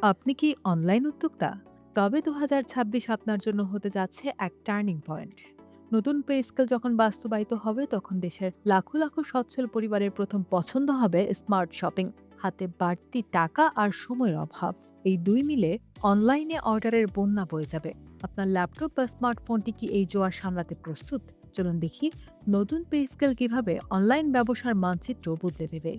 আপনি কি অনলাইন উদ্যোক্তা? তবে ২০২৬ আপনার জন্য হতে যাচ্ছে এক টার্নিং পয়েন্ট। নতুন পে স্কেল যখন বাস্তবায়িত হবে তখন দেশের লাখো লাখো সচ্ছল পরিবারের প্রথম পছন্দ হবে স্মার্ট শপিং। হাতে বাড়তি টাকা আর সময়ের অভাব, এই দুই মিলে অনলাইনে অর্ডারের বন্যা বয়ে যাবে। আপনার ল্যাপটপ বা স্মার্টফোনটি কি এই জোয়ার সামলাতে প্রস্তুত? চলুন দেখি নতুন পে স্কেল কিভাবে অনলাইন ব্যবসার মানচিত্র বদলে দেবে।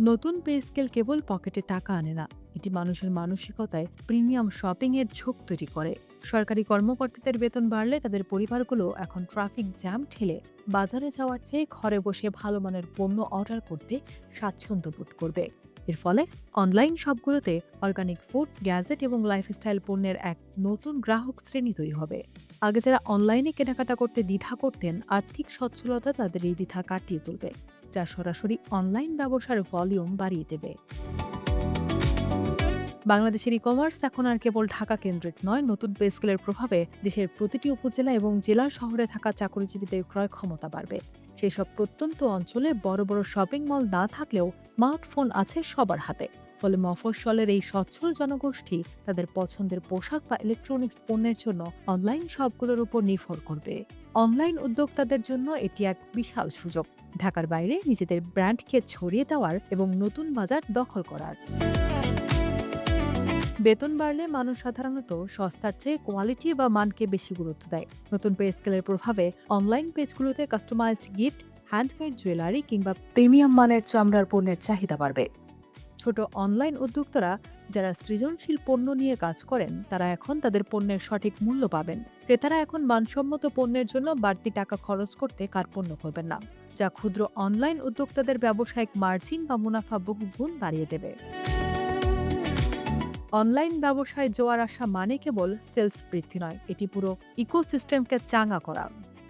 নতুন পে স্কেল কেবল পকেটে টাকা আনে না, এটি মানুষের মানসিকতায় প্রিমিয়াম শপিং এর ঝোঁক তৈরি করে। সরকারি কর্মকর্তাদের বেতন বাড়লে তাদের পরিবারগুলো এখন ট্রাফিক জ্যাম ঠেলে বাজারে যাওয়ার চেয়ে ঘরে বসে ভালো মানের পণ্য অর্ডার করতে স্বাচ্ছন্দ্য বোধ করবে। এর ফলে অনলাইন শপগুলোতে অর্গানিক ফুড, গ্যাজেট এবং লাইফস্টাইল পণ্যের এক নতুন গ্রাহক শ্রেণী তৈরি হবে। আগে যারা অনলাইনে কেনাকাটা করতে দ্বিধা করতেন, আর্থিক সচ্ছলতা তাদের এই দ্বিধা কাটিয়ে তুলবে, যা সরাসরি অনলাইন ব্যবসার ভলিউম বাড়িয়ে দেবে। বাংলাদেশের ই কমার্স এখন আর কেবল ঢাকা কেন্দ্রিক নয়, নতুন পে স্কেলের প্রভাবে দেশের প্রতিটি উপজেলা এবং জেলা শহরে থাকা চাকরিজীবীদের ক্রয় ক্ষমতা বাড়বে। সেই সব প্রত্যন্ত অঞ্চলে বড় বড় শপিং মল না থাকলেও স্মার্টফোন আছে সবার হাতে। ফলে মফস্বলের এই সচ্ছল জনগোষ্ঠী তাদের পছন্দের পোশাক বা ইলেকট্রনিক্স পণ্যের জন্য অনলাইন শপগুলোর উপর নির্ভর করবে। অনলাইন উদ্যোক্তাদের জন্য এটি এক বিশাল সুযোগ, ঢাকার বাইরে নিজেদের ব্র্যান্ডকে ছড়িয়ে দেওয়ার এবং নতুন বাজার দখল করার। বেতন বাড়লে মানুষ সাধারণত সস্তার চেয়ে কোয়ালিটি বা মানকে বেশি গুরুত্ব দেয়। নতুন পে স্কেলের প্রভাবে অনলাইন পেজগুলোতে কাস্টমাইজড গিফট, হ্যান্ডমেড জুয়েলারি কিংবা প্রিমিয়াম মানের চামড়ার পণ্যের চাহিদা বাড়বে। ছোট অনলাইন উদ্যোক্তারা যারা সৃজনশীল পণ্য নিয়ে কাজ করেন, তারা এখন তাদের পণ্যের সঠিক মূল্য পাবেন। ক্রেতারা এখন মানসম্মত পণ্যের জন্য বাড়তি টাকা খরচ করতে কার্পণ্য করবেন না, যা ক্ষুদ্র অনলাইন উদ্যোক্তাদের ব্যবসায়িক মার্জিন বা মুনাফা বহুগুণ বাড়িয়ে দেবে। অনলাইন ব্যবসায় জোয়ার আসা মানে কেবল সেলস বৃদ্ধি নয়, এটি পুরো ইকোসিস্টেমকে চাঙ্গা করা।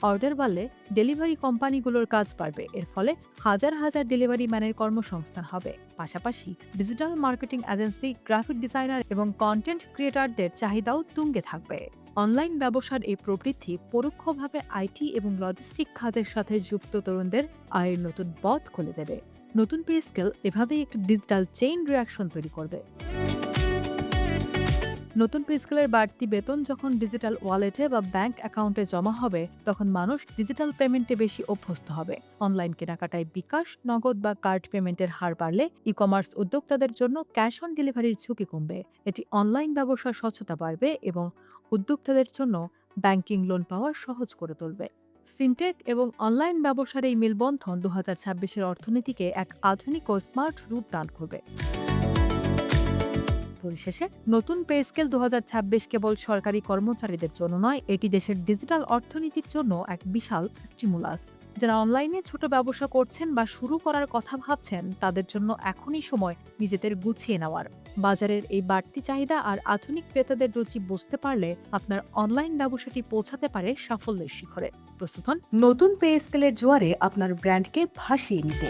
অর্ডার বাড়লে ডেলিভারি কোম্পানিগুলোর কাজ বাড়বে, এর ফলে হাজার হাজার ডেলিভারি ম্যানের কর্মসংস্থান হবে। পাশাপাশি digital marketing agency, graphic designer এবং কন্টেন্ট ক্রিয়েটরদের চাহিদাও তুঙ্গে থাকবে। অনলাইন ব্যবসার এই প্রবৃদ্ধি পরোক্ষভাবে আইটি এবং লজিস্টিক খাতের সাথে যুক্ত তরুণদের আয়ের নতুন পথ খুলে দেবে। নতুন পে স্কেল এভাবেই একটি ডিজিটাল চেইন রিঅ্যাকশন তৈরি করবে। নতুন পে স্কেলের বাড়তি বেতন যখন ডিজিটাল ওয়ালেটে বা ব্যাংক অ্যাকাউন্টে জমা হবে, তখন মানুষ ডিজিটাল পেমেন্টে বেশি অভ্যস্ত হবে। অনলাইন কেনাকাটায় বিকাশ, নগদ বা কার্ড পেমেন্টের হার বাড়লে ই কমার্স উদ্যোক্তাদের জন্য ক্যাশ অন ডেলিভারির ঝুঁকি কমবে। এটি অনলাইন ব্যবসার স্বচ্ছতা বাড়বে এবং উদ্যোক্তাদের জন্য ব্যাংকিং লোন পাওয়া সহজ করে তুলবে। ফিনটেক এবং অনলাইন ব্যবসার এই মেলবন্ধন ২০২৬-এর অর্থনীতিকে এক আধুনিক ও স্মার্ট রূপ দান করবে। পরিশেষে নতুন পে স্কেল ২০২৬ কেবল সরকারি কর্মচারীদের জন্য নয়, এটি দেশের ডিজিটাল অর্থনীতির জন্য এক বিশাল স্টিমুলাস। যারা অনলাইনে ছোট ব্যবসা করছেন বা শুরু করার কথা ভাবছেন, তাদের জন্য এখনই সময় নিজেদের গুছিয়ে নেওয়ার। বাজারের এই বাড়তি চাহিদা আর আধুনিক ক্রেতাদের রুচি বুঝতে পারলে আপনার অনলাইন ব্যবসাটি পৌঁছাতে পারে সাফল্যের শিখরে। প্রস্তুত হন নতুন পে স্কেলের জোয়ারে আপনার ব্র্যান্ডকে ভাসিয়ে নিতে।